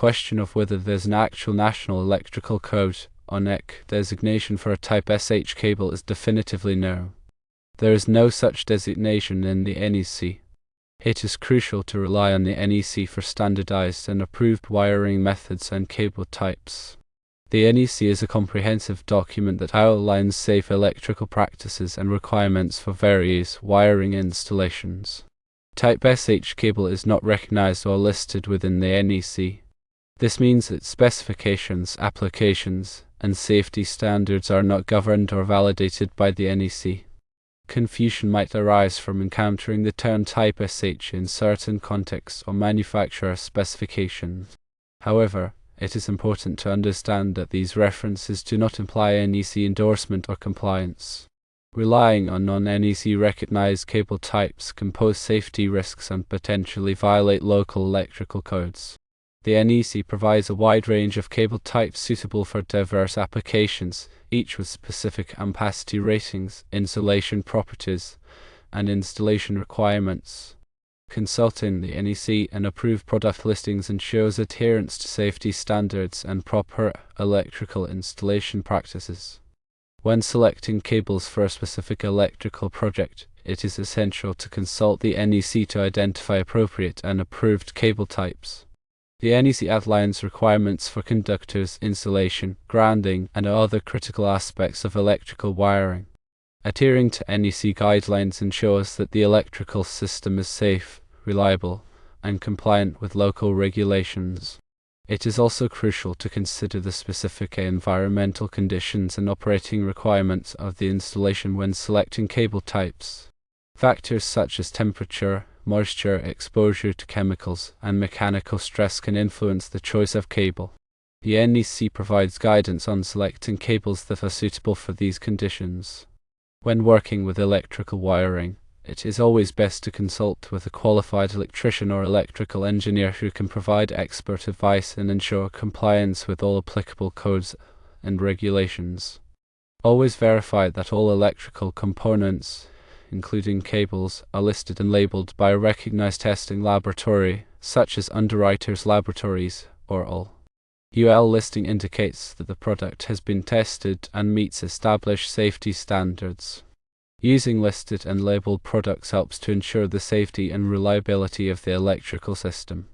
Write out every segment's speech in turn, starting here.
question of whether there's an actual National Electrical Code or NEC designation for a Type SH cable is definitively no. There is no such designation in the NEC. It is crucial to rely on the NEC for standardized and approved wiring methods and cable types. The NEC is a comprehensive document that outlines safe electrical practices and requirements for various wiring installations. Type SH cable is not recognized or listed within the NEC. This means that specifications, applications, and safety standards are not governed or validated by the NEC. Confusion might arise from encountering the term Type SH in certain contexts or manufacturer specifications. However, it is important to understand that these references do not imply NEC endorsement or compliance. Relying on non-NEC recognized cable types can pose safety risks and potentially violate local electrical codes. The NEC provides a wide range of cable types suitable for diverse applications, each with specific ampacity ratings, insulation properties, and installation requirements. Consulting the NEC and approved product listings ensures adherence to safety standards and proper electrical installation practices. When selecting cables for a specific electrical project, it is essential to consult the NEC to identify appropriate and approved cable types. The NEC outlines requirements for conductors, insulation, grounding, and other critical aspects of electrical wiring. Adhering to NEC guidelines ensures that the electrical system is safe, reliable, and compliant with local regulations. It is also crucial to consider the specific environmental conditions and operating requirements of the installation when selecting cable types. Factors such as temperature, moisture, exposure to chemicals, and mechanical stress can influence the choice of cable. The NEC provides guidance on selecting cables that are suitable for these conditions. When working with electrical wiring, it is always best to consult with a qualified electrician or electrical engineer who can provide expert advice and ensure compliance with all applicable codes and regulations. Always verify that all electrical components, including cables, are listed and labeled by a recognized testing laboratory, such as Underwriters Laboratories or UL. UL listing indicates that the product has been tested and meets established safety standards. Using listed and labeled products helps to ensure the safety and reliability of the electrical system.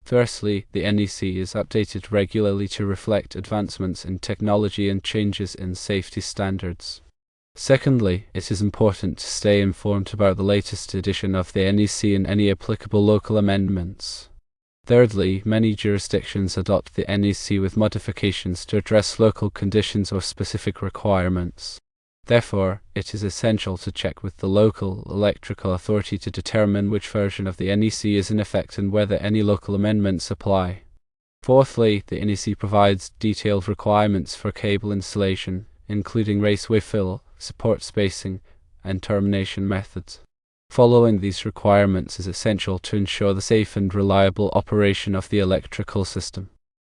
Firstly, the NEC is updated regularly to reflect advancements in technology and changes in safety standards. Secondly, it is important to stay informed about the latest edition of the NEC and any applicable local amendments. Thirdly, many jurisdictions adopt the NEC with modifications to address local conditions or specific requirements. Therefore, it is essential to check with the local electrical authority to determine which version of the NEC is in effect and whether any local amendments apply. Fourthly, the NEC provides detailed requirements for cable installation, including raceway fill, support spacing, and termination methods. Following these requirements is essential to ensure the safe and reliable operation of the electrical system.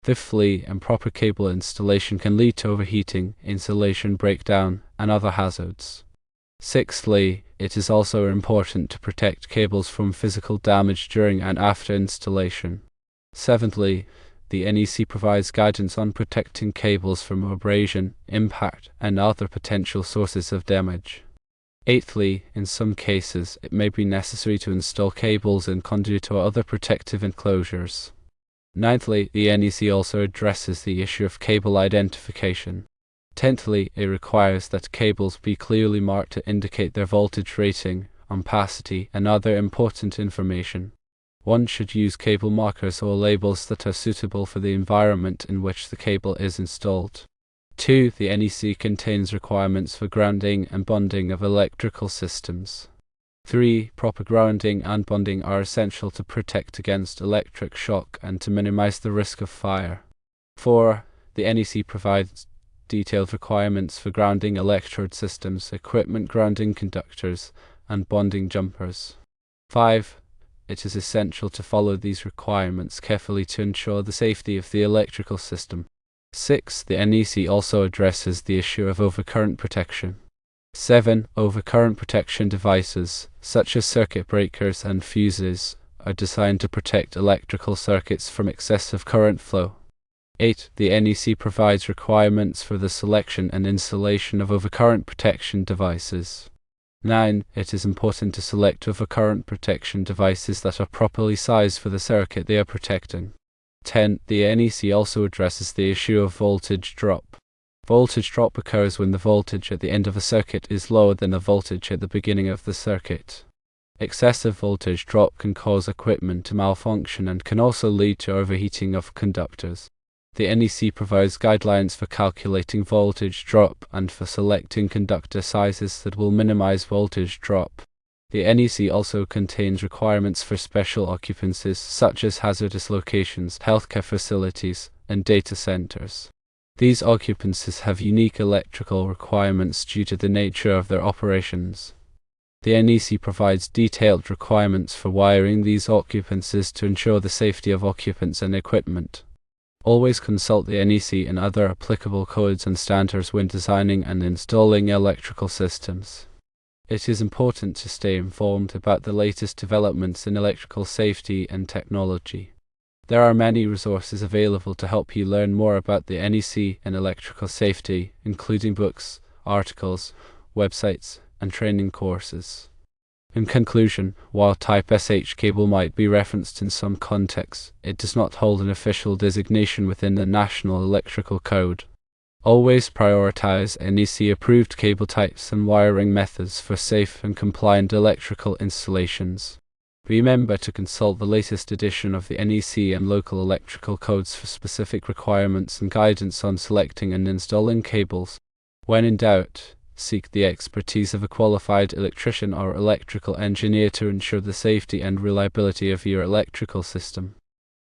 Fifthly, improper cable installation can lead to overheating, insulation breakdown, and other hazards. Sixthly, it is also important to protect cables from physical damage during and after installation. Seventhly, the NEC provides guidance on protecting cables from abrasion, impact, and other potential sources of damage. Eighthly, in some cases, it may be necessary to install cables in conduit or other protective enclosures. Ninthly, the NEC also addresses the issue of cable identification. Tenthly, it requires that cables be clearly marked to indicate their voltage rating, ampacity, and other important information. One should use cable markers or labels that are suitable for the environment in which the cable is installed. 2. The NEC contains requirements for grounding and bonding of electrical systems. 3. Proper grounding and bonding are essential to protect against electric shock and to minimize the risk of fire. 4. The NEC provides detailed requirements for grounding electrode systems, equipment grounding conductors, and bonding jumpers. 5. It is essential to follow these requirements carefully to ensure the safety of the electrical system. 6. The NEC also addresses the issue of overcurrent protection. 7. Overcurrent protection devices, such as circuit breakers and fuses, are designed to protect electrical circuits from excessive current flow. 8. The NEC provides requirements for the selection and installation of overcurrent protection devices. 9. It is important to select overcurrent protection devices that are properly sized for the circuit they are protecting. 10. The NEC also addresses the issue of voltage drop. Voltage drop occurs when the voltage at the end of a circuit is lower than the voltage at the beginning of the circuit. Excessive voltage drop can cause equipment to malfunction and can also lead to overheating of conductors. The NEC provides guidelines for calculating voltage drop and for selecting conductor sizes that will minimize voltage drop. The NEC also contains requirements for special occupancies such as hazardous locations, healthcare facilities, and data centers. These occupancies have unique electrical requirements due to the nature of their operations. The NEC provides detailed requirements for wiring these occupancies to ensure the safety of occupants and equipment. Always consult the NEC and other applicable codes and standards when designing and installing electrical systems. It is important to stay informed about the latest developments in electrical safety and technology. There are many resources available to help you learn more about the NEC and electrical safety, including books, articles, websites, and training courses. In conclusion, while Type SH cable might be referenced in some contexts, it does not hold an official designation within the National Electrical Code. Always prioritize NEC-approved cable types and wiring methods for safe and compliant electrical installations. Remember to consult the latest edition of the NEC and local electrical codes for specific requirements and guidance on selecting and installing cables. When in doubt, seek the expertise of a qualified electrician or electrical engineer to ensure the safety and reliability of your electrical system.